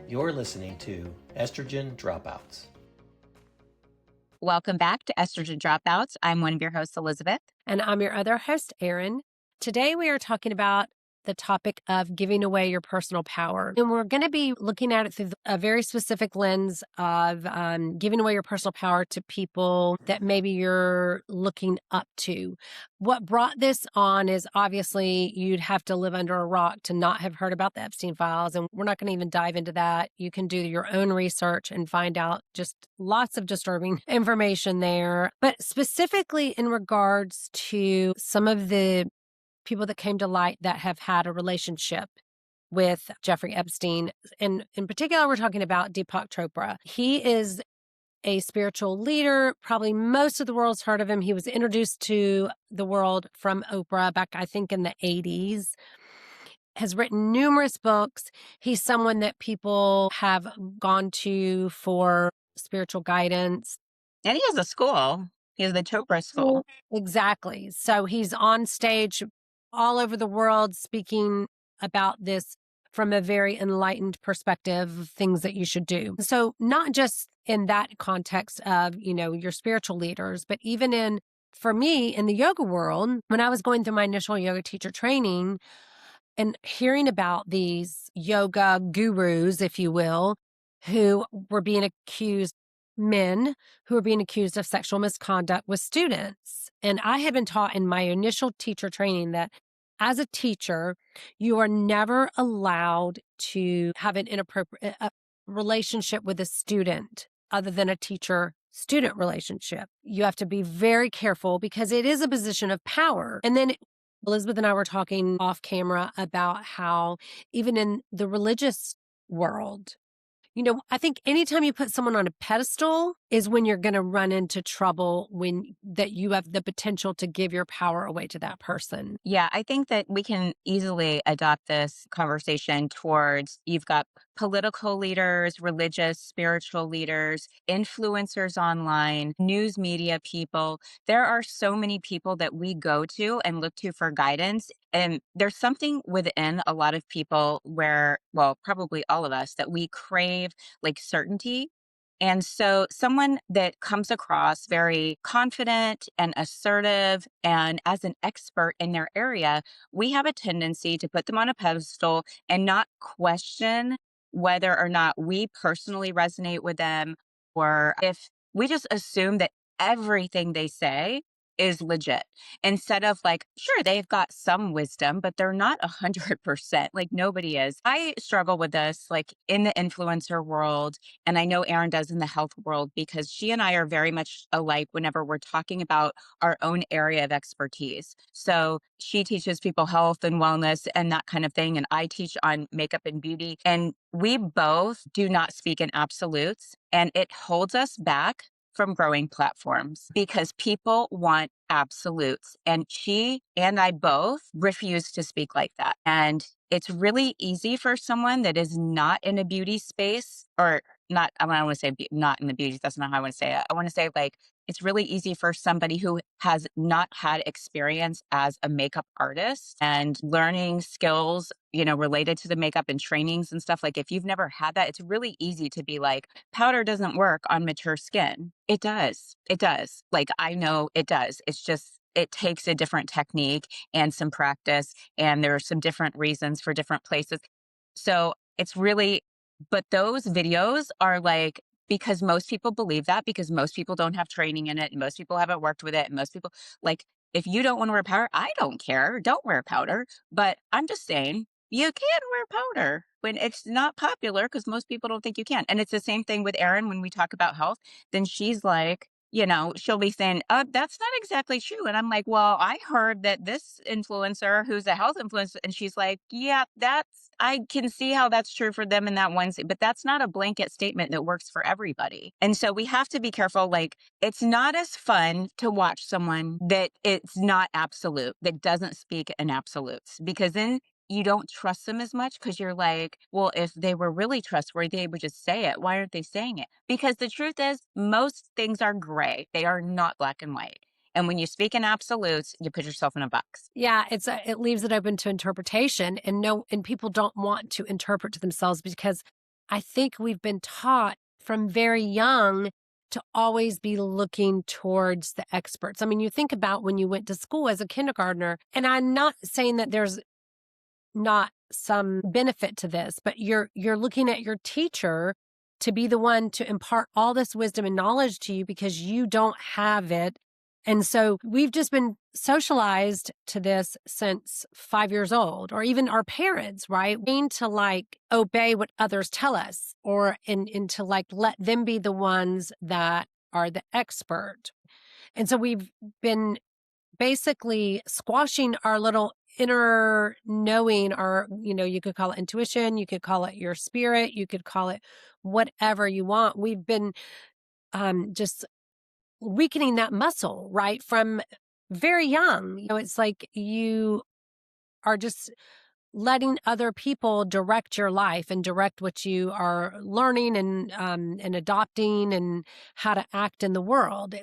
You're listening to Estrogen Dropouts. Welcome back to Estrogen Dropouts. I'm one of your hosts, Elizabeth. And I'm your other host, Erin. Today we are talking about the topic of giving away your personal power. And we're going to be looking at it through a very specific lens of giving away your personal power to people that maybe you're looking up to. What brought this on is obviously you'd have to live under a rock to not have heard about the Epstein files. And we're not going to even dive into that. You can do your own research and find out just lots of disturbing information there. But specifically in regards to some of the people that came to light that have had a relationship with Jeffrey Epstein. And in particular, we're talking about Deepak Chopra. He is a spiritual leader. Probably most of the world's heard of him. He was introduced to the world from Oprah back, I think, in the 80s. Has written numerous books. He's someone that people have gone to for spiritual guidance. And he has a school. He has the Chopra School. Exactly. So he's on stage all over the world speaking about this from a very enlightened perspective of things that you should do. So not just in that context of, your spiritual leaders, but even for me, in the yoga world, when I was going through my initial yoga teacher training and hearing about these yoga gurus, if you will, who were being accused, men who were being accused of sexual misconduct with students. And I had been taught in my initial teacher training that as a teacher, you are never allowed to have an inappropriate relationship with a student other than a teacher-student relationship. You have to be very careful because it is a position of power. And then Elizabeth and I were talking off camera about how even in the religious world, I think anytime you put someone on a pedestal is when you're going to run into trouble that you have the potential to give your power away to that person. Yeah, I think that we can easily adopt this conversation towards you've got political leaders, religious, spiritual leaders, influencers online, news media people. There are so many people that we go to and look to for guidance. And there's something within a lot of people where, well, probably all of us, that we crave like certainty. And so someone that comes across very confident and assertive and as an expert in their area, we have a tendency to put them on a pedestal and not question whether or not we personally resonate with them, or if we just assume that everything they say is legit, instead of like, sure, they've got some wisdom, but they're not 100%. Like nobody is. I struggle with this, like in the influencer world. And I know Erin does in the health world, because she and I are very much alike whenever we're talking about our own area of expertise. So she teaches people health and wellness and that kind of thing. And I teach on makeup and beauty. And we both do not speak in absolutes. And it holds us back from growing platforms because people want absolutes. And she and I both refuse to speak like that. And it's really easy for someone that is not in a beauty space, or not, I want to say not in the beauty. That's not how I want to say it. I want to say like, it's really easy for somebody who has not had experience as a makeup artist and learning skills, related to the makeup and trainings and stuff. Like if you've never had that, it's really easy to be like, powder doesn't work on mature skin. It does. It does. Like I know it does. It's just, it takes a different technique and some practice. And there are some different reasons for different places. So it's really, but those videos are like, because most people believe that, because most people don't have training in it and most people haven't worked with it. And most people, like, if you don't want to wear powder, I don't care. Don't wear powder. But I'm just saying, you can wear powder when it's not popular because most people don't think you can. And it's the same thing with Erin when we talk about health. Then she's like, she'll be saying, that's not exactly true. And I'm like, well, I heard that this influencer who's a health influencer, and she's like, yeah, I can see how that's true for them in that one, but that's not a blanket statement that works for everybody. And so we have to be careful. Like, it's not as fun to watch someone that it's not absolute, that doesn't speak in absolutes, because then you don't trust them as much because you're like, well, if they were really trustworthy, they would just say it. Why aren't they saying it? Because the truth is, most things are gray. They are not black and white. And when you speak in absolutes, you put yourself in a box. Yeah, it leaves it open to interpretation, and people don't want to interpret to themselves because I think we've been taught from very young to always be looking towards the experts. I mean, you think about when you went to school as a kindergartner, and I'm not saying that there's not some benefit to this, but you're looking at your teacher to be the one to impart all this wisdom and knowledge to you because you don't have it. And so we've just been socialized to this since 5 years old, or even our parents, right? We need to like obey what others tell us, or and to like let them be the ones that are the expert. And so we've been basically squashing our little inner knowing, or, you could call it intuition, you could call it your spirit, you could call it whatever you want. We've been just weakening that muscle, right? From very young. It's like you are just letting other people direct your life and direct what you are learning and adopting and how to act in the world.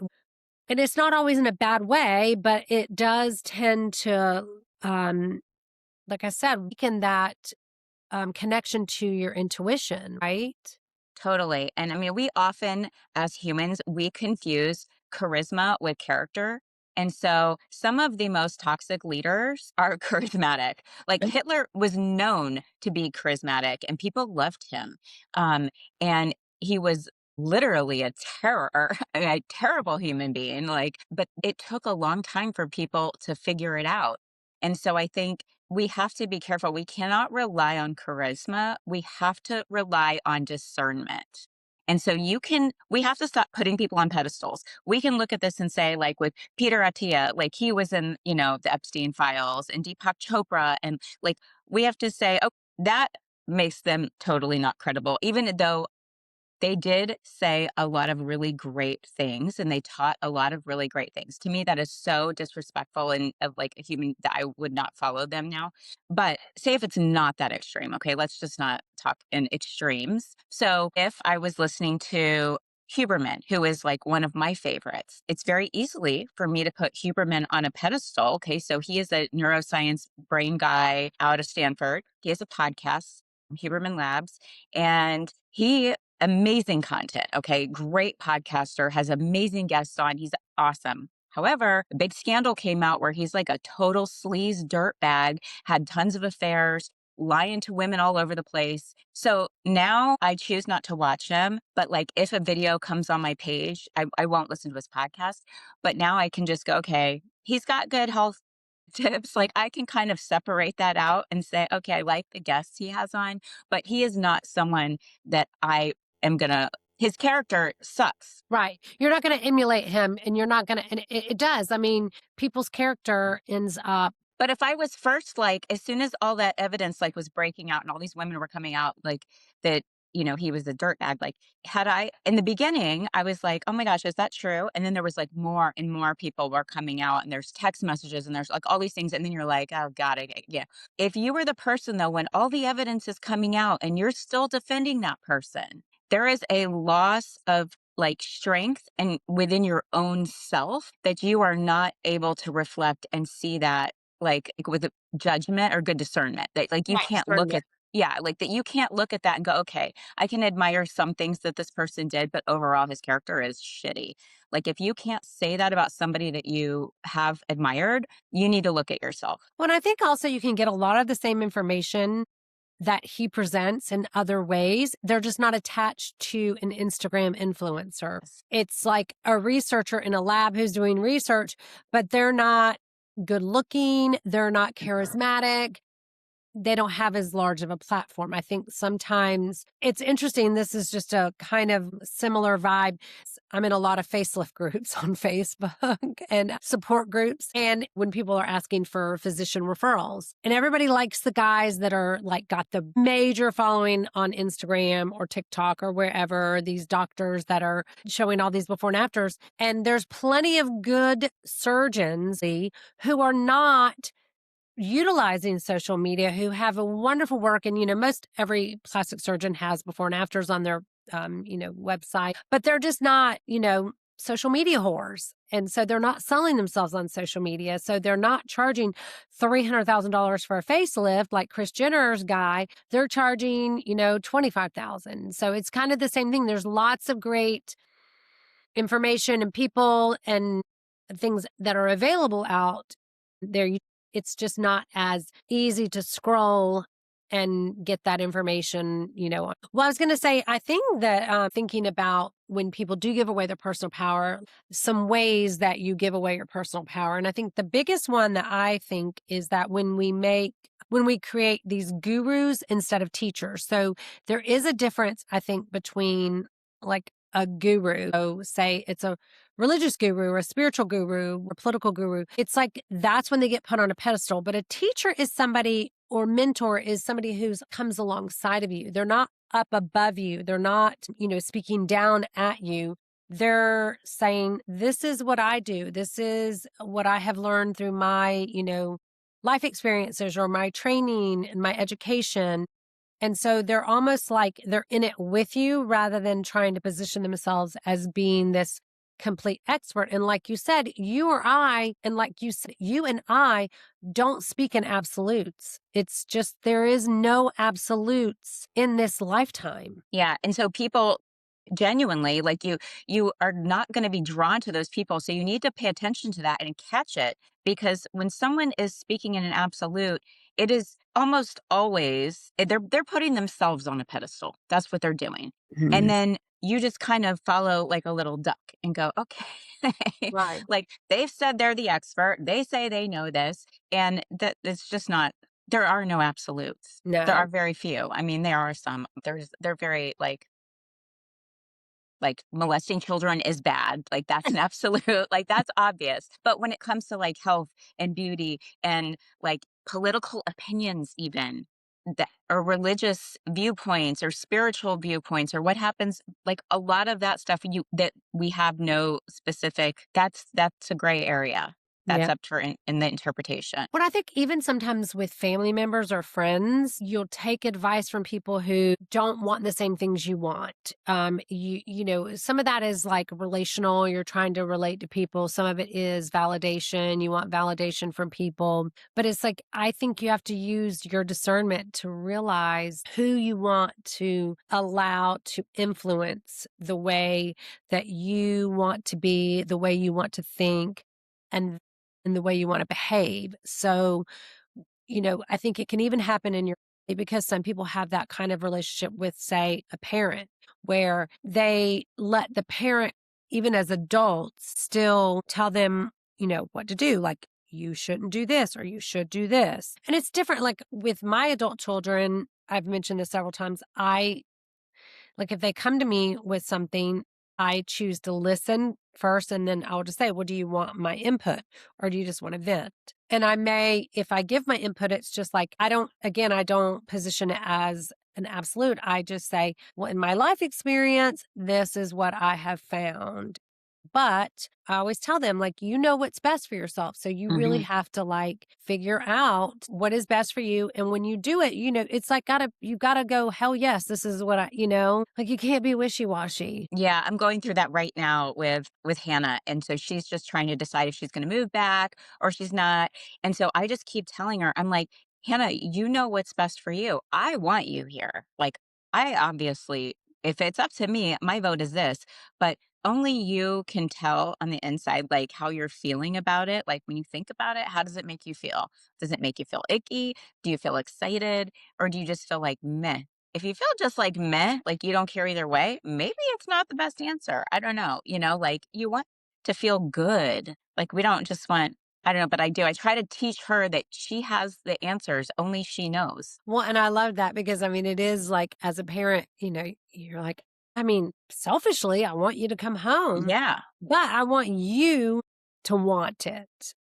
And it's not always in a bad way, but it does tend to, like I said, weaken that connection to your intuition, right? Totally. And I mean, we often, as humans, we confuse charisma with character. And so some of the most toxic leaders are charismatic. Like Hitler was known to be charismatic and people loved him. And he was literally a terror, a terrible human being. Like, but it took a long time for people to figure it out. And so I think we have to be careful. We cannot rely on charisma. We have to rely on discernment. And so we have to stop putting people on pedestals. We can look at this and say, like with Peter Attia, like he was in, the Epstein files, and Deepak Chopra. And like, we have to say, oh, that makes them totally not credible, even though they did say a lot of really great things and they taught a lot of really great things. To me, that is so disrespectful and of like a human that I would not follow them now. But say if it's not that extreme, okay, let's just not talk in extremes. So if I was listening to Huberman, who is like one of my favorites, it's very easily for me to put Huberman on a pedestal. Okay, so he is a neuroscience brain guy out of Stanford. He has a podcast, Huberman Labs, and he amazing content. Okay. Great podcaster, has amazing guests on. He's awesome. However, a big scandal came out where he's like a total sleaze dirtbag, had tons of affairs, lying to women all over the place. So now I choose not to watch him. But like if a video comes on my page, I won't listen to his podcast. But now I can just go, okay, he's got good health tips. Like I can kind of separate that out and say, okay, I like the guests he has on, but he is not someone that I am gonna, his character sucks. Right. You're not going to emulate him, and you're not going to, and it does. I mean, people's character ends up. But if I was first, like, as soon as all that evidence like was breaking out and all these women were coming out, like that, he was a dirtbag, like had I, in the beginning, I was like, oh my gosh, is that true? And then there was like more and more people were coming out and there's text messages and there's like all these things. And then you're like, oh God, yeah. If you were the person though, when all the evidence is coming out and you're still defending that person, there is a loss of like strength and within your own self that you are not able to reflect and see that like with a judgment or good discernment, that like you Right. can't look at, yeah, like that you can't look at that and go, okay, I can admire some things that this person did, but overall his character is shitty. Like if you can't say that about somebody that you have admired, you need to look at yourself. Well, and I think also you can get a lot of the same information that he presents in other ways. They're just not attached to an Instagram influencer. It's like a researcher in a lab who's doing research, but they're not good looking. They're not charismatic. They don't have as large of a platform. I think sometimes it's interesting. This is just a kind of similar vibe. I'm in a lot of facelift groups on Facebook and support groups. And when people are asking for physician referrals, and everybody likes the guys that are like got the major following on Instagram or TikTok or wherever, these doctors that are showing all these before and afters. And there's plenty of good surgeons who are not utilizing social media, who have a wonderful work. And, most every plastic surgeon has before and afters on their, website, but they're just not, social media whores. And so they're not selling themselves on social media. So they're not charging $300,000 for a facelift like Kris Jenner's guy. They're charging, $25,000. So it's kind of the same thing. There's lots of great information and people and things that are available out there. It's just not as easy to scroll and get that information, Well, I was going to say, I think that thinking about when people do give away their personal power, some ways that you give away your personal power. And I think the biggest one that I think is that when we create these gurus instead of teachers. So there is a difference, I think, between like a guru. So say it's a religious guru or a spiritual guru or political guru. It's like that's when they get put on a pedestal. But a teacher is somebody, or mentor is somebody who comes alongside of you. They're not up above you. They're not, speaking down at you. They're saying, this is what I do. This is what I have learned through my, life experiences or my training and my education. And so they're almost like they're in it with you rather than trying to position themselves as being this complete expert. And like you said, you and I don't speak in absolutes. It's just there is no absolutes in this lifetime. Yeah. And so people genuinely, like you are not going to be drawn to those people. So you need to pay attention to that and catch it, because when someone is speaking in an absolute, it is almost always they're putting themselves on a pedestal. That's what they're doing. And then you just kind of follow like a little duck and go, okay. Right. Like they've said they're the expert. They say they know this. And that it's just not, there are no absolutes. No. There are very few. I mean, there are some. They're very like molesting children is bad. Like that's an absolute, like that's obvious. But when it comes to like health and beauty and like political opinions, even that, or religious viewpoints or spiritual viewpoints, or what happens, like a lot of that stuff that we have no specific, that's a gray area. That's Yeah. up to in the interpretation. But I think even sometimes with family members or friends, you'll take advice from people who don't want the same things you want. Some of that is like relational. You're trying to relate to people. Some of it is validation. You want validation from people. But it's like, I think you have to use your discernment to realize who you want to allow to influence the way that you want to be, the way you want to think, and the way you want to behave. So, I think it can even happen in because some people have that kind of relationship with, say, a parent, where they let the parent, even as adults, still tell them, what to do. Like, you shouldn't do this or you should do this. And it's different. Like with my adult children, I've mentioned this several times. Like if they come to me with something, I choose to listen first, and then I'll just say, well, do you want my input or do you just want to vent? And if I give my input, it's just like, I don't position it as an absolute. I just say, well, in my life experience, this is what I have found. But I always tell them, like, what's best for yourself. So you really have to like figure out what is best for you. And when you do it, it's like you gotta go, hell yes, this is what like you can't be wishy-washy. Yeah, I'm going through that right now with Hannah. And so she's just trying to decide if she's going to move back or she's not. And so I just keep telling her, I'm like, Hannah, you know what's best for you. I want you here. Like, I obviously, if it's up to me, my vote is this, but only you can tell on the inside, like how you're feeling about it. Like when you think about it, how does it make you feel? Does it make you feel icky? Do you feel excited? Or do you just feel like meh? If you feel just like meh, like you don't care either way, maybe it's not the best answer. I don't know. Like you want to feel good. Like we don't just want, I don't know, but I do. I try to teach her that she has the answers, only she knows. Well, and I love that because it is like, as a parent, you're like, selfishly, I want you to come home, Yeah. but I want you to want it.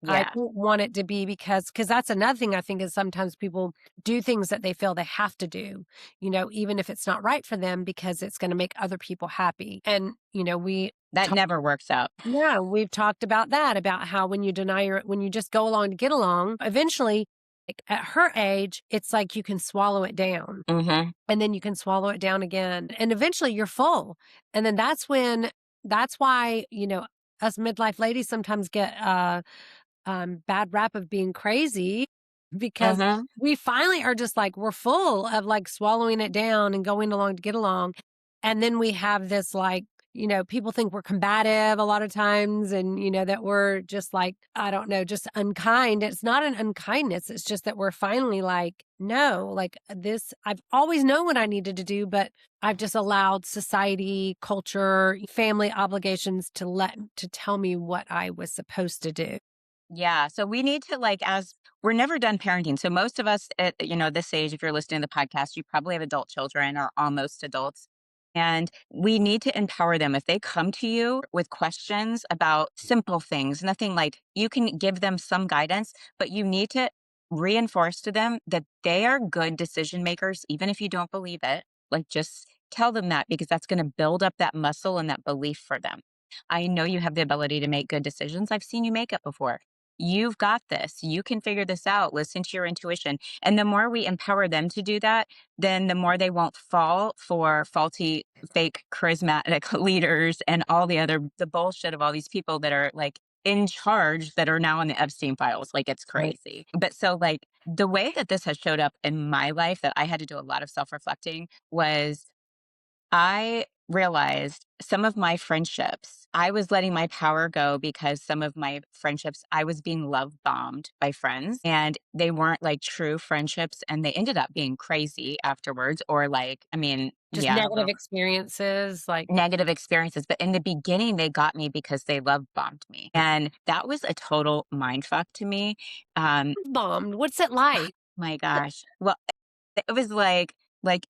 I Yeah. don't want it to be because that's another thing I think is sometimes people do things that they feel they have to do, even if it's not right for them because it's going to make other people happy. And, That never works out. yeah, we've talked about that, about how when you when you just go along to get along, eventually, like at her age, it's like you can swallow it down Mm-hmm. and then you can swallow it down again. And eventually you're full. And then that's when that's why, us midlife ladies sometimes get bad rap of being crazy because Uh-huh. we finally are just like, we're full of like swallowing it down and going along to get along. And then we have this like, people think we're combative a lot of times and, that we're just like, I don't know, just unkind. It's not an unkindness. It's just that we're finally like, no, like this, I've always known what I needed to do, but I've just allowed society, culture, family obligations to tell me what I was supposed to do. Yeah. So we need to like, as we're never done parenting. So most of us at, this age, if you're listening to the podcast, you probably have adult children or almost adults. And we need to empower them. If they come to you with questions about simple things, nothing like you can give them some guidance, but you need to reinforce to them that they are good decision makers, even if you don't believe it. Like just tell them that because that's going to build up that muscle and that belief for them. I know you have the ability to make good decisions. I've seen you make it before. You've got this. You can figure this out. Listen to your intuition. And the more we empower them to do that, then the more they won't fall for faulty, fake, charismatic leaders and all the bullshit of all these people that are like in charge that are now in the Epstein files. Like it's Right. crazy. But so, like, the way that this has showed up in my life that I had to do a lot of self reflecting was I realized some of my friendships, I was letting my power go because some of my friendships, I was being love bombed by friends and they weren't like true friendships and they ended up being crazy afterwards or like, I mean, Just yeah, a negative little experiences, like negative experiences. But in the beginning, they got me because they love bombed me. And that was a total mind fuck to me. Um, bombed. What's it like? my gosh. Well, it was like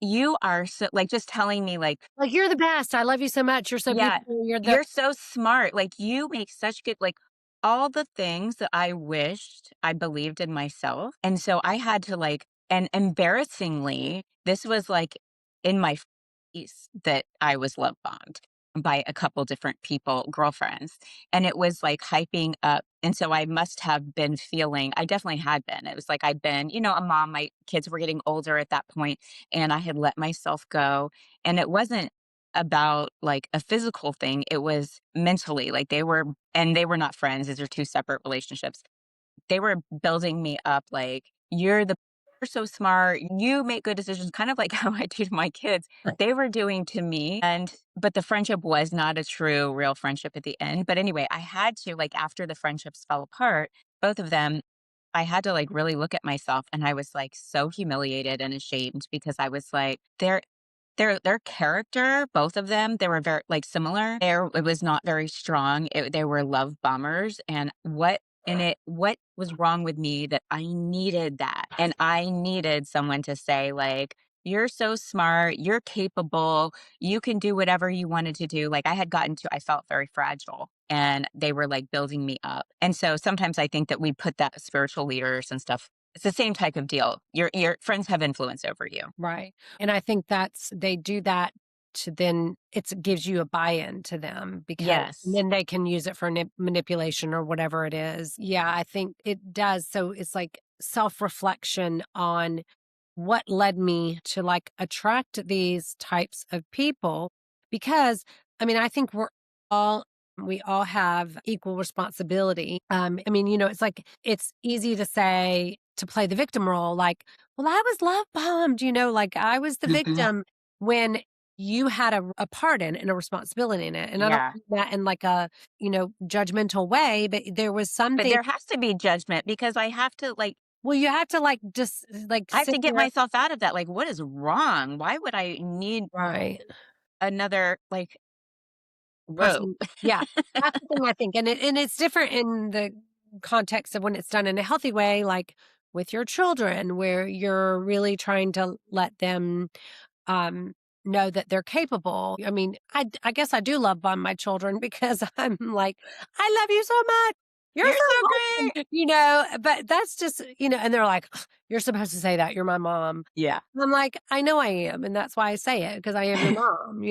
you are so like just telling me like Like, "You're the best. I love you so much. You're so yeah, beautiful. You're the." you're so smart. Like you make such good like all the things that I wished I believed in myself. And so I had to like and embarrassingly, this was like in my face that I was love bombed by a couple different people, girlfriends. And it was like hyping up. And so I must have been feeling, I definitely had been. It was like I'd been, a mom, my kids were getting older at that point, and I had let myself go. And it wasn't about like a physical thing, it was mentally, like they were not friends, these are 2 separate relationships. They were building me up like, you're so smart, you make good decisions," kind of like how I do to my kids. They were doing to me, but the friendship was not a true, real friendship at the end. But anyway, I had to, like, after the friendships fell apart, both of them, I had to, like, really look at myself, and I was, like, so humiliated and ashamed because I was like, their character, both of them, they were very, like, similar. It was not very strong. They were love bombers, and what was wrong with me that I needed that, and I needed someone to say, like, "You're so smart, you're capable, you can do whatever you wanted to do." Like, I felt very fragile, and they were, like, building me up. And so sometimes I think that we put that spiritual leaders and stuff, it's the same type of deal. Your friends have influence over you. Right. And I think they do that to then it gives you a buy-in to them because Yes. then they can use it for manipulation or whatever it is. Yeah, I think it does. So it's like self-reflection on what led me to like attract these types of people because I mean, I think all we all have equal responsibility. I mean, it's like it's easy to say to play the victim role like, well, I was love bombed, like I was the Mhm. victim when you had a part in and a responsibility in it. And I don't Yeah. mean that in like a, judgmental way, but there was But something. there has to be judgment because I have to, like, Well, you have to like just like I have sit to get there. myself out of that. Like, what is wrong? Why would I need Right. another, like, whoa. Person. Yeah. That's the thing I think, and it's different in the context of when it's done in a healthy way, like with your children, where you're really trying to let them, um, know that they're capable. I mean, I guess I do love bomb my children because I'm like, "I love you so much. You're You're so so awesome," great. but that's just, and they're like, "Ugh, you're supposed to say that. You're my mom." Yeah. I'm like, "I know I am, and that's why I say it because I am your mom."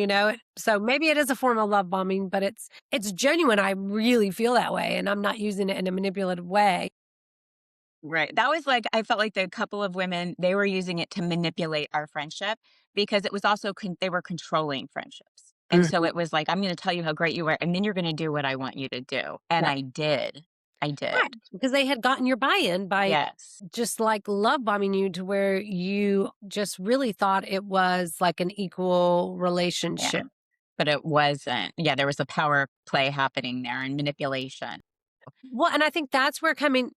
So maybe it is a form of love bombing, but it's genuine. I really feel that way, and I'm not using it in a manipulative way. Right. That was like, I felt like the couple of women, they were using it to manipulate our friendship because it was also, they were controlling friendships. And so it was like, I'm going to tell you how great you are, and then you're going to do what I want you to do. And Yeah. I did. I Right. did. Because they had gotten your buy-in by Yes. just like love bombing you to where you just really thought it was like an equal Yeah. relationship. But it wasn't. Yeah, there was a power play happening there and manipulation. Well, and I think that's where coming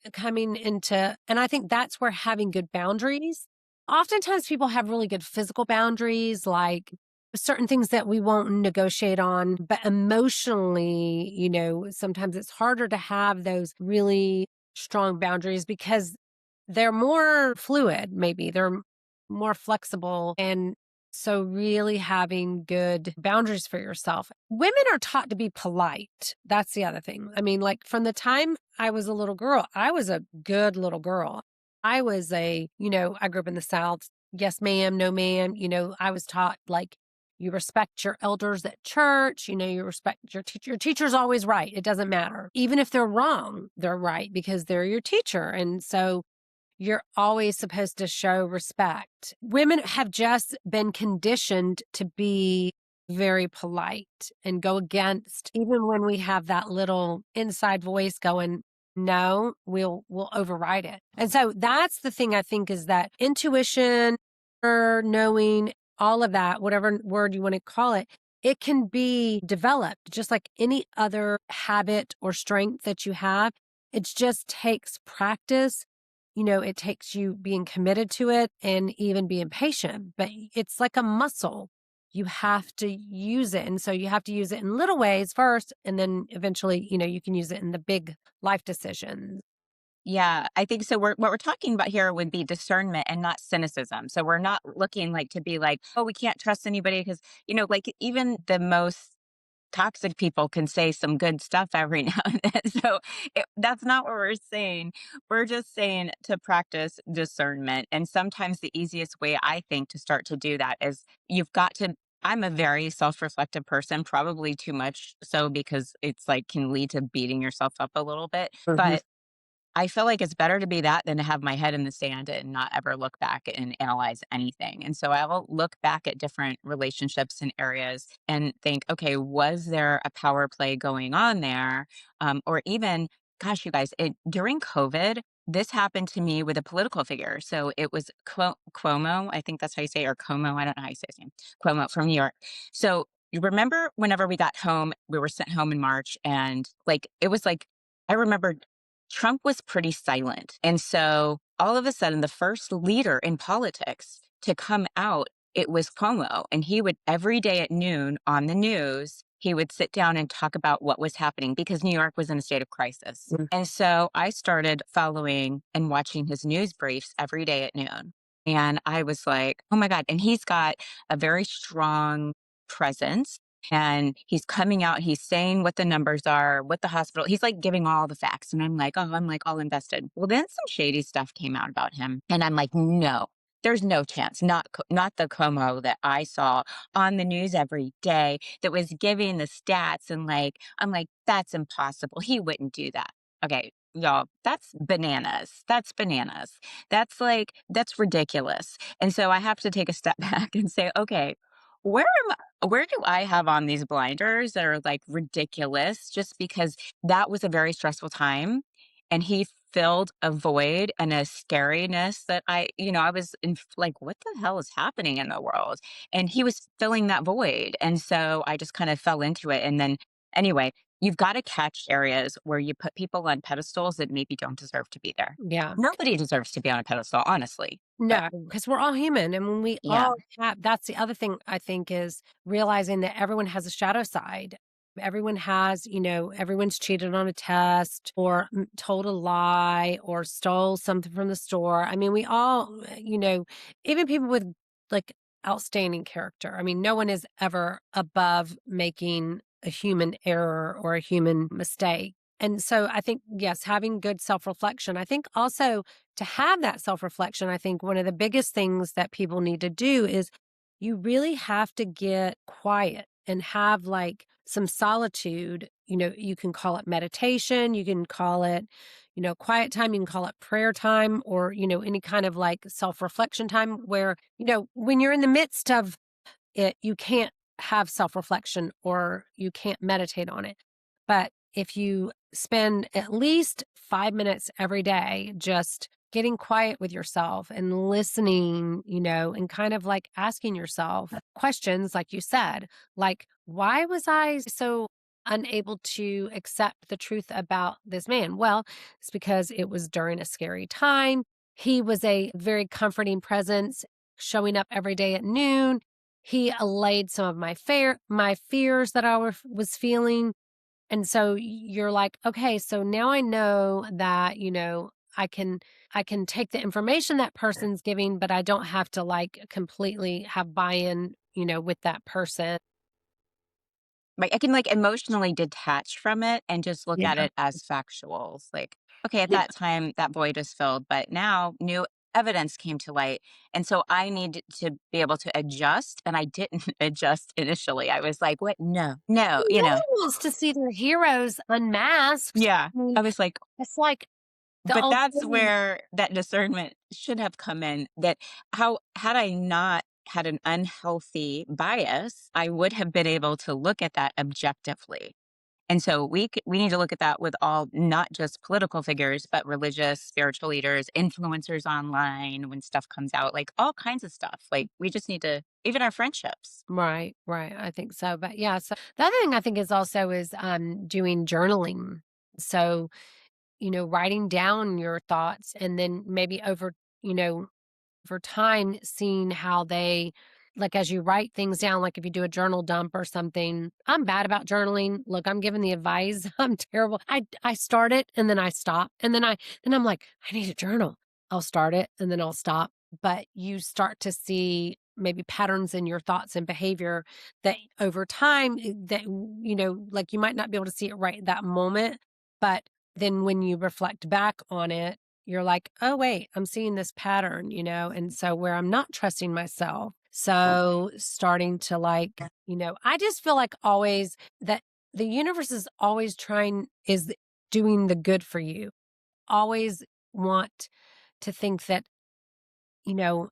into, and I think that's where having good boundaries. Oftentimes people have really good physical boundaries, like certain things that we won't negotiate on, but emotionally, sometimes it's harder to have those really strong boundaries because they're more fluid, maybe they're more flexible. And so really having good boundaries for yourself. Women are taught to be polite. That's the other thing. I mean, like from the time I was a little girl, I was a good little girl. I was I grew up in the South. Yes, ma'am, no, ma'am. I was taught like you respect your elders at church, you respect your teacher. Your teacher's always right. It doesn't matter. Even if they're wrong, they're right because they're your teacher. And so you're always supposed to show respect. Women have just been conditioned to be very polite and go against, even when we have that little inside voice going, no, we'll override it. And so that's the thing I think is that intuition or knowing all of that, whatever word you want to call it, it can be developed just like any other habit or strength that you have. It just takes practice. It takes you being committed to it and even being patient, but it's like a muscle. You have to use it. And so you have to use it in little ways first. And then eventually, you can use it in the big life decisions. Yeah, I think so. What we're talking about here would be discernment and not cynicism. So we're not looking like to be like, oh, we can't trust anybody because, like even the most toxic people can say some good stuff every now and then. So that's not what we're saying. We're just saying to practice discernment. And sometimes the easiest way I think to start to do that is you've got to. I'm a very self reflective person, probably too much so because it's like can lead to beating yourself up a little bit. Mhm. But I feel like it's better to be that than to have my head in the sand and not ever look back and analyze anything. And so I will look back at different relationships and areas and think, okay, was there a power play going on there? Or even, gosh, you guys, during COVID, this happened to me with a political figure. So it was Cuomo, I think that's how you say it, or Como, I don't know how you say his name, Cuomo from New York. So you remember whenever we got home, we were sent home in March, and like, it was like, I remember Trump was pretty silent. And so all of a sudden, the first leader in politics to come out, it was Cuomo. And he would every day at noon on the news, he would sit down and talk about what was happening because New York was in a state of crisis. Mm. And so I started following and watching his news briefs every day at noon. And I was like, oh my God. And he's got a very strong presence and he's coming out, he's saying what the numbers are, what the hospital, he's like giving all the facts. And I'm like, oh, I'm like all invested. Well, then some shady stuff came out about him. And I'm like, no, there's no chance. Not the Como that I saw on the news every day that was giving the stats. And like, I'm like, that's impossible. He wouldn't do that. Okay. Y'all, that's bananas. That's bananas. That's ridiculous. And so I have to take a step back and say, okay, where where do I have on these blinders that are like ridiculous just because that was a very stressful time and he filled a void and a scariness that I was in like, what the hell is happening in the world? And he was filling that void. And so I just kind of fell into it. And then anyway, you've got to catch areas where you put people on pedestals that maybe don't deserve to be there. Yeah. Nobody deserves to be on a pedestal, honestly. But No, because we're all human. And when we yeah. all have, that's the other thing I think is realizing that everyone has a shadow side. Everyone has, everyone's cheated on a test or told a lie or stole something from the store. I mean, we all, even people with like outstanding character. I mean, no one is ever above making a human error or a human mistake. And so I think, yes, having good self reflection. I think also to have that self reflection, I think one of the biggest things that people need to do is you really have to get quiet and have like some solitude. You can call it meditation, you can call it, quiet time, you can call it prayer time or, any kind of like self reflection time where, when you're in the midst of it, you can't have self-reflection or you can't meditate on it. But if you spend at least 5 minutes every day just getting quiet with yourself and listening, and kind of like asking yourself questions, like you said, like, why was I so unable to accept the truth about this man? Well, it's because it was during a scary time. He was a very comforting presence, showing up every day at noon. He allayed some of my fears that I was feeling. And so you're like, okay, so now I know that, I can take the information that person's giving, but I don't have to like completely have buy-in, with that person. Like, I can, like, emotionally detach from it and just look at Yeah. it as factuals. Like, okay, at Yeah. that time, that void was filled, but now new evidence came to light. And so I need to be able to adjust. And I didn't adjust initially. I was like, what? No, no, No one wants to see their heroes unmasked. Yeah. I mean, I was like, it's like the but old that's saying. where that discernment should have come in, that how had I not had an unhealthy bias, I would have been able to look at that objectively. And so we need to look at that with all, not just political figures, but religious, spiritual leaders, influencers online when stuff comes out, like all kinds of stuff. Like we just need to, even our friendships. Right, right. I think so. But yeah, so the other thing I think is also is doing journaling. So, writing down your thoughts and then maybe over time seeing how they like as you write things down, like if you do a journal dump or something. I'm bad about journaling. Look, I'm giving the advice. I'm terrible. I start it and then I stop. And then I'm like, I need a journal. I'll start it and then I'll stop. But you start to see maybe patterns in your thoughts and behavior that over time that like you might not be able to see it right at that moment, but then when you reflect back on it, you're like, "Oh, wait, I'm seeing this pattern," and so where I'm not trusting myself. So starting to like, I just feel like always that the universe is always is doing the good for you. Always want to think that, you know,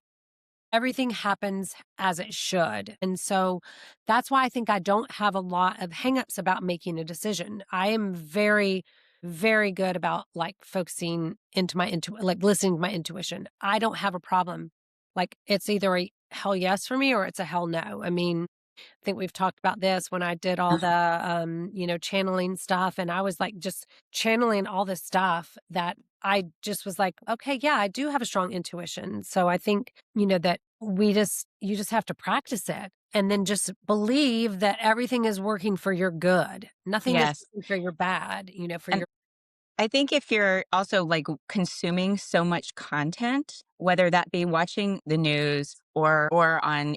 everything happens as it should. And so that's why I think I don't have a lot of hangups about making a decision. I am very, very good about like focusing into like listening to my intuition. I don't have a problem. Like it's either a hell yes for me or it's a hell no. I mean, I think we've talked about this when I did all the channeling stuff and I was like just channeling all this stuff that I just was like, okay, yeah, I do have a strong intuition. So I think, that you just have to practice it and then just believe that everything is working for your good. Nothing is Yes. working for your bad, for And your I think if you're also like consuming so much content, whether that be watching the news or on,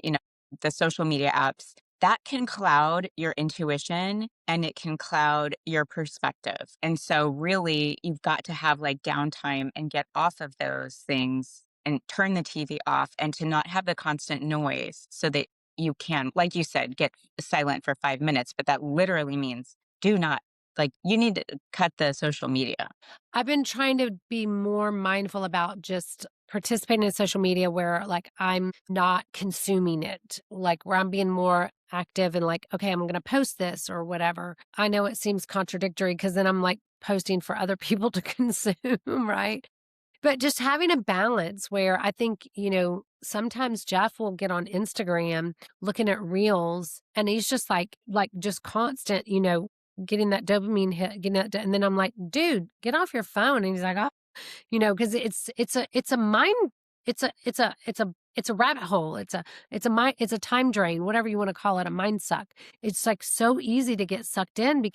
the social media apps, that can cloud your intuition and it can cloud your perspective. And so really you've got to have like downtime and get off of those things and turn the TV off and to not have the constant noise so that you can, like you said, get silent for 5 minutes. But that literally means do not, like, you need to cut the social media. I've been trying to be more mindful about just participating in social media where like I'm not consuming it, like where I'm being more active and like, okay, I'm going to post this or whatever. I know it seems contradictory because then I'm like posting for other people to consume, right? But just having a balance where I think, sometimes Jeff will get on Instagram looking at reels and he's just like just constant, getting that dopamine hit, and then I'm like, dude, get off your phone. And he's like, oh, because it's a mind, it's a rabbit hole. It's a time drain, whatever you want to call it, a mind suck. It's like so easy to get sucked in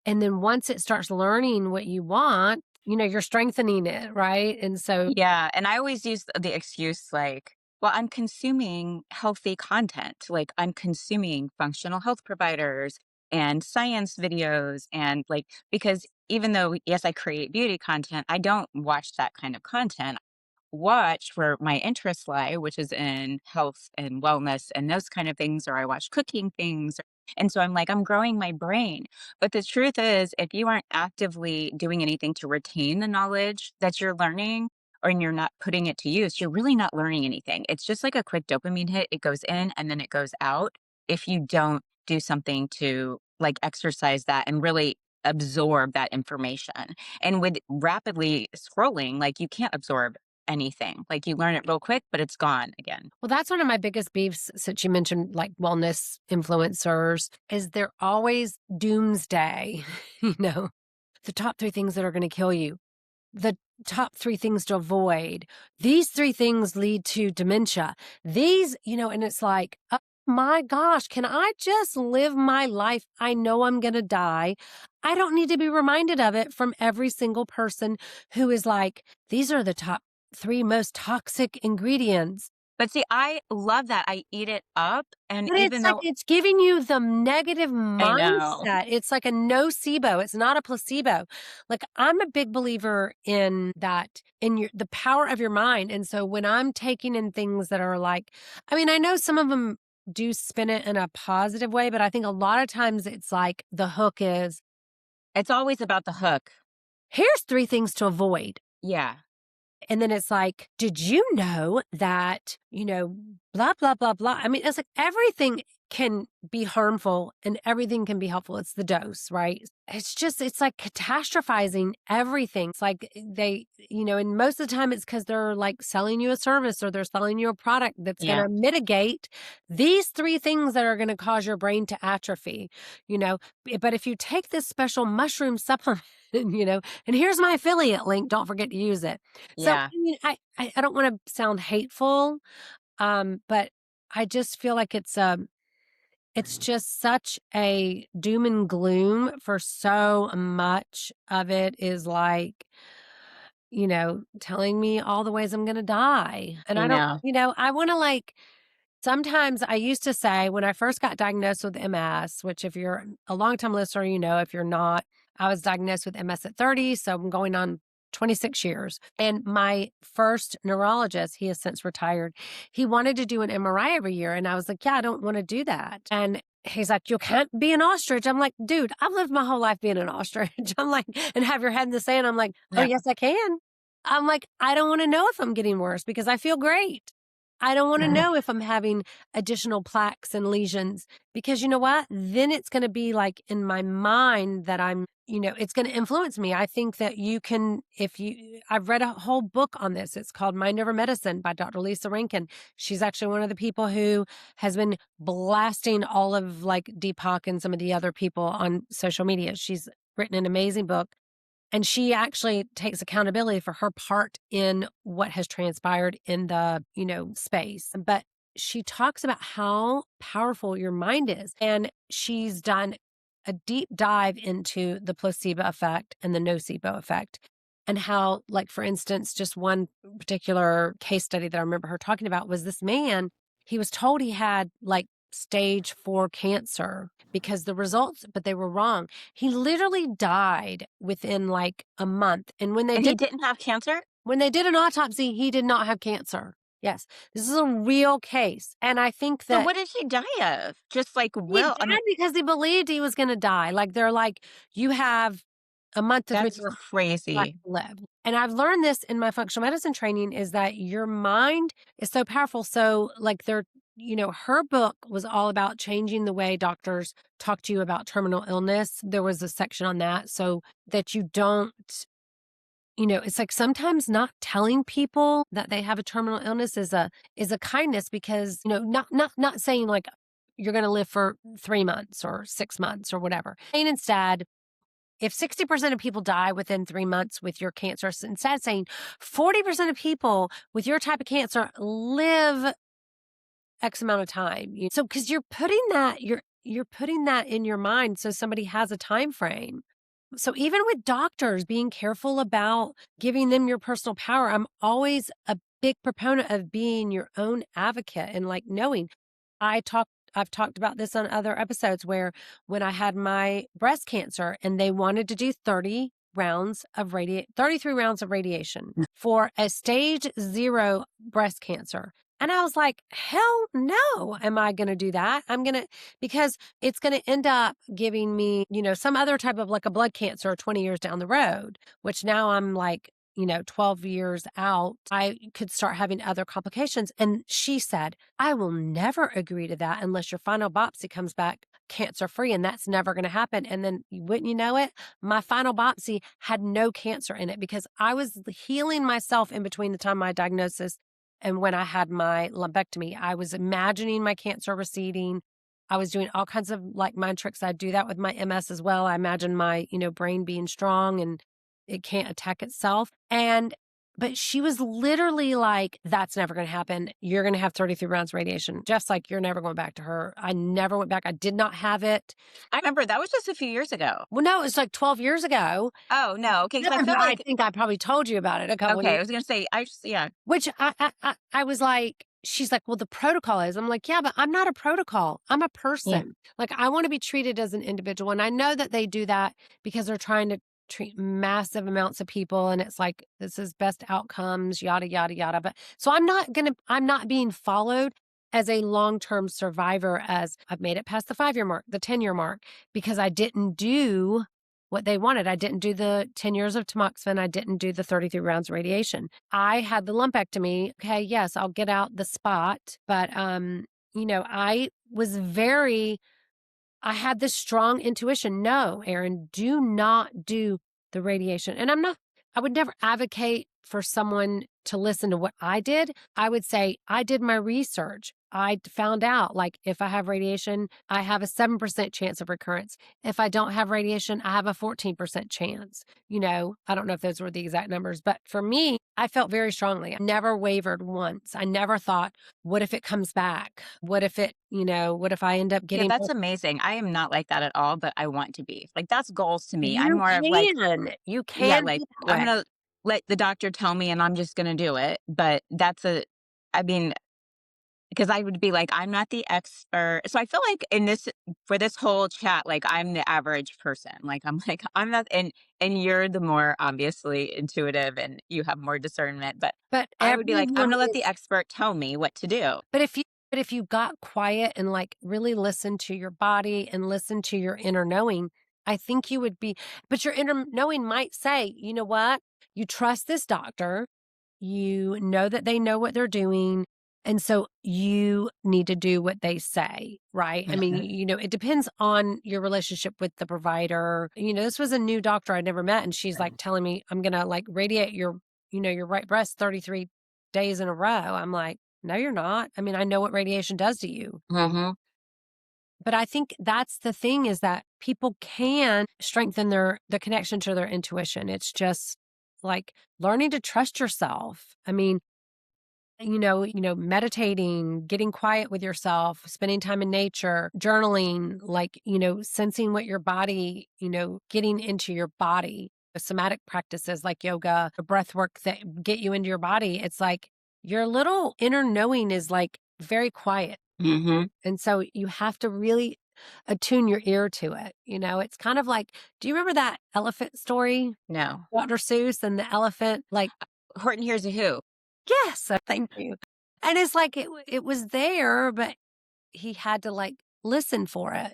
and then once it starts learning what you want, you're strengthening it, right? And so, Yeah, and I always use the excuse like, well, I'm consuming healthy content. Like I'm consuming functional health providers and science videos and like because even though yes, I create beauty content, I don't watch that kind of content. Watch where my interests lie, which is in health and wellness and those kind of things, or I watch cooking things. And so I'm like, I'm growing my brain. But the truth is, if you aren't actively doing anything to retain the knowledge that you're learning, or you're not putting it to use, you're really not learning anything. It's just like a quick dopamine hit. It goes in and then it goes out. if you don't do something to like exercise that and really absorb that information. And with rapidly scrolling, like you can't absorb anything. Like you learn it real quick, but it's gone again. Well, that's one of my biggest beefs since you mentioned like wellness influencers is they're always doomsday, the top 3 things that are going to kill you, the top 3 things to avoid. These 3 things lead to dementia. And it's like, oh my gosh, can I just live my life? I know I'm going to die. I don't need to be reminded of it from every single person who is like, these are the top 3 most toxic ingredients. But see, I love that. I eat it up. And But even it's like though it's giving you the negative I know, mindset. It's like a nocebo. It's not a placebo. Like I'm a big believer in that, in the power of your mind. And so when I'm taking in things that are like, I mean, I know some of them do spin it in a positive way, but I think a lot of times it's like the hook is, it's always about the hook. here's 3 things to avoid. Yeah. And then it's like, did you know that, blah, blah, blah, blah. I mean, it's like everything can be harmful and everything can be helpful. It's the dose, right? It's like catastrophizing everything. It's like and most of the time it's because they're like selling you a service or they're selling you a product that's going Yeah. to mitigate these 3 things that are going to cause your brain to atrophy, But if you take this special mushroom supplement, and here's my affiliate link, don't forget to use it. So, Yeah. I mean, I don't want to sound hateful, but I just feel like it's just such a doom and gloom for so much of it is like, telling me all the ways I'm going to die. And I I don't, know. I want to like, sometimes I used to say when I first got diagnosed with MS, which if you're a longtime listener, if you're not, I was diagnosed with MS at 30. So I'm going on 26 years. And my first neurologist, he has since retired, he wanted to do an MRI every year. And I was like, yeah, I don't want to do that. And he's like, you can't be an ostrich. I'm like, dude, I've lived my whole life being an ostrich. I'm like, and have your head in the sand. I'm like, oh, Yeah. yes, I can. I'm like, I don't want to know if I'm getting worse because I feel great. I don't want to know if I'm having additional plaques and lesions because you know what? Then it's going to be like in my mind that it's going to influence me. I think that I've read a whole book on this. It's called Mind Over Medicine by Dr. Lisa Rankin. She's actually one of the people who has been blasting all of like Deepak and some of the other people on social media. She's written an amazing book. And she actually takes accountability for her part in what has transpired in the, space. But she talks about how powerful your mind is. And she's done a deep dive into the placebo effect and the nocebo effect. And how, like, for instance, just one particular case study that I remember her talking about was this man, he was told he had like stage 4 cancer because the results, but they were wrong. He literally died within like a month. And And he didn't have cancer? when they did an autopsy, he did not have cancer. Yes, this is a real case. And I think So that what did he die of? Just like he will. I mean, died because he believed he was going to die. Like they're like, you have a month to 3 that's months left crazy. to live. And I've learned this in my functional medicine training is that your mind is so powerful. So like her book was all about changing the way doctors talk to you about terminal illness. There was a section on that so that you don't, it's like sometimes not telling people that they have a terminal illness is a kindness because, not saying like you're going to live for 3 months or 6 months or whatever. And instead, if 60% of people die within 3 months with your cancer, instead of saying 40% of people with your type of cancer live X amount of time. So, because you're putting that, you're putting that in your mind so somebody has a time frame. So even with doctors, being careful about giving them your personal power. I'm always a big proponent of being your own advocate and like knowing. I've talked about this on other episodes where when I had my breast cancer and they wanted to do 33 rounds of radiation for a stage 0 breast cancer. And I was like, hell no, am I going to do that? Because it's going to end up giving me, some other type of like a blood cancer 20 years down the road, which now I'm like, 12 years out, I could start having other complications. And she said, I will never agree to that unless your final biopsy comes back cancer free. And that's never going to happen. And then wouldn't you know it? My final biopsy had no cancer in it because I was healing myself in between the time of my diagnosis and when I had my lumpectomy. I was imagining my cancer receding. I was doing all kinds of like mind tricks. I do that with my MS as well. I imagine my, brain being strong and it can't attack itself. But she was literally like, that's never going to happen. You're going to have 33 rounds of radiation. Jeff's like, you're never going back to her. I never went back. I did not have it. I remember that was just a few years ago. Well, no, it's like 12 years ago. Oh, no. Okay. Because I feel I like, think I probably told you about it a couple okay, I years. was going to say, yeah. Which I was like, she's like, well, the protocol is. I'm like, yeah, but I'm not a protocol. I'm a person. Yeah. Like, I want to be treated as an individual. And I know that they do that because they're trying to treat massive amounts of people. And it's like, this is best outcomes, yada, yada, yada. But so I'm not being followed as a long-term survivor as I've made it past the 5-year mark, the 10-year mark, because I didn't do what they wanted. I didn't do the 10 years of tamoxifen. I didn't do the 33 rounds of radiation. I had the lumpectomy. Okay, yes, I'll get out the spot. But, I was I had this strong intuition. No, Erin, do not do the radiation. And I would never advocate for someone to listen to what I did. I would say, I did my research. I found out like if I have radiation, I have a 7% chance of recurrence. If I don't have radiation, I have a 14% chance. I don't know if those were the exact numbers, but for me, I felt very strongly. I never wavered once. I never thought, what if it comes back? What if what if I end up Yeah, getting. that's amazing. I am not like that at all, but I want to be. Like, that's goals to me. I'm You more of like, can. You yeah, can like, be that I'm way. going to let the doctor tell me and I'm just going to do it. But I mean, because I would be like, I'm not the expert. So I feel like for this whole chat, like I'm the average person. Like I'm not, and you're the more obviously intuitive and you have more discernment. But But I would be like, I'm everyone gonna let is. the expert tell me what to do. But if you got quiet and like really listen to your body and listen to your inner knowing, I think you would be. But your inner knowing might say, you know what? You trust this doctor. You know that they know what they're doing. And so you need to do what they say, right? I mean, Mhm. it depends on your relationship with the provider. This was a new doctor I'd never met. And she's like telling me, I'm going to like radiate your right breast 33 days in a row. I'm like, no, you're not. I mean, I know what radiation does to you. Mhm. But I think that's the thing is that people can strengthen the connection to their intuition. It's just like learning to trust yourself. I mean, meditating, getting quiet with yourself, spending time in nature, journaling, like, sensing what your body, getting into your body, the somatic practices like yoga, the breath work that get you into your body. It's like your little inner knowing is like very quiet. Mhm. And so you have to really attune your ear to it. It's kind of like, do you remember that elephant story? No. Dr. Seuss and the elephant, like, Horton Hears a Who. yes, thank you. And it's like it was there, but he had to like listen for it.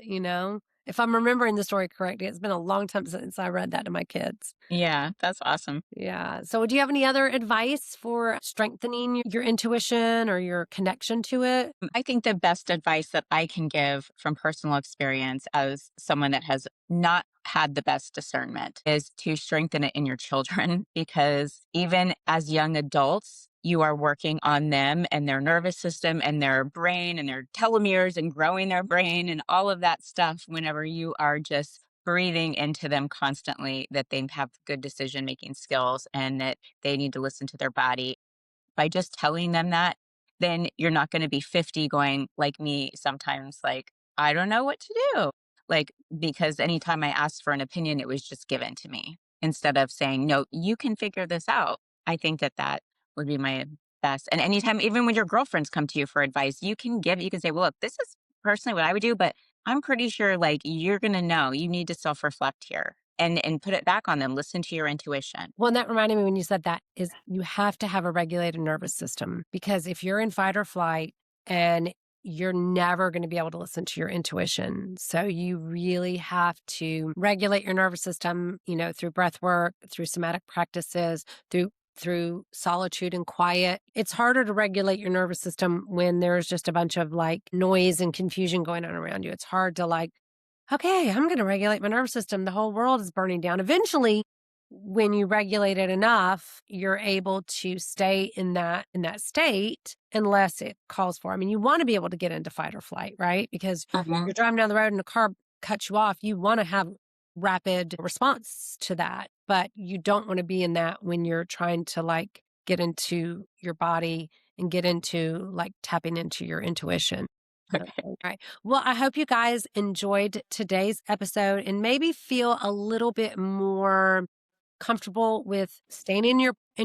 If I'm remembering the story correctly, it's been a long time since I read that to my kids. Yeah, that's awesome. Yeah. So, do you have any other advice for strengthening your intuition or your connection to it? I think the best advice that I can give from personal experience as someone that has not had the best discernment is to strengthen it in your children because even as young adults, you are working on them and their nervous system and their brain and their telomeres and growing their brain and all of that stuff whenever you are just breathing into them constantly that they have good decision making skills and that they need to listen to their body by just telling them that, then you're not going to be 50 going like me sometimes, like, I don't know what to do. Like, because anytime I asked for an opinion, it was just given to me instead of saying, no, you can figure this out. I think that would be my best. And anytime, even when your girlfriends come to you for advice, you can say, well, look, this is personally what I would do, but I'm pretty sure like you're going to know you need to self reflect here and put it back on them. Listen to your intuition. Well, and that reminded me when you said that is you have to have a regulated nervous system because if you're in fight or flight and you're never going to be able to listen to your intuition. So you really have to regulate your nervous system, through breath work, through somatic practices, through solitude and quiet. It's harder to regulate your nervous system when there's just a bunch of like noise and confusion going on around you. It's hard to like, okay, I'm going to regulate my nervous system. The whole world is burning down. Eventually, when you regulate it enough, you're able to stay in that state unless it calls for. I mean, you want to be able to get into fight or flight, right? Because you're driving down the road and a car cuts you off. You want to have rapid response to that, but you don't want to be in that when you're trying to like get into your body and get into like tapping into your intuition. Right. Well, I hope you guys enjoyed today's episode and maybe feel a little bit more comfortable with staying in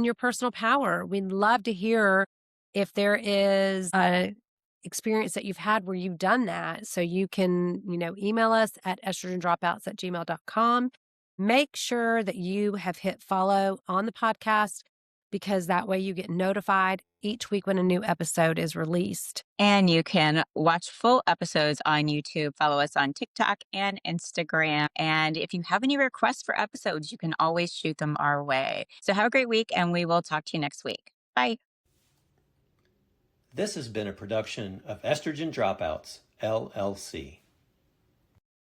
your personal power. We'd love to hear if there is a experience that you've had where you've done that. So you can, email us at estrogendropouts@gmail.com. Make sure that you have hit follow on the podcast because that way you get notified each week when a new episode is released. And you can watch full episodes on YouTube, follow us on TikTok and Instagram. And if you have any requests for episodes, you can always shoot them our way. So have a great week, and we will talk to you next week. Bye. This has been a production of Estrogen Dropouts, LLC.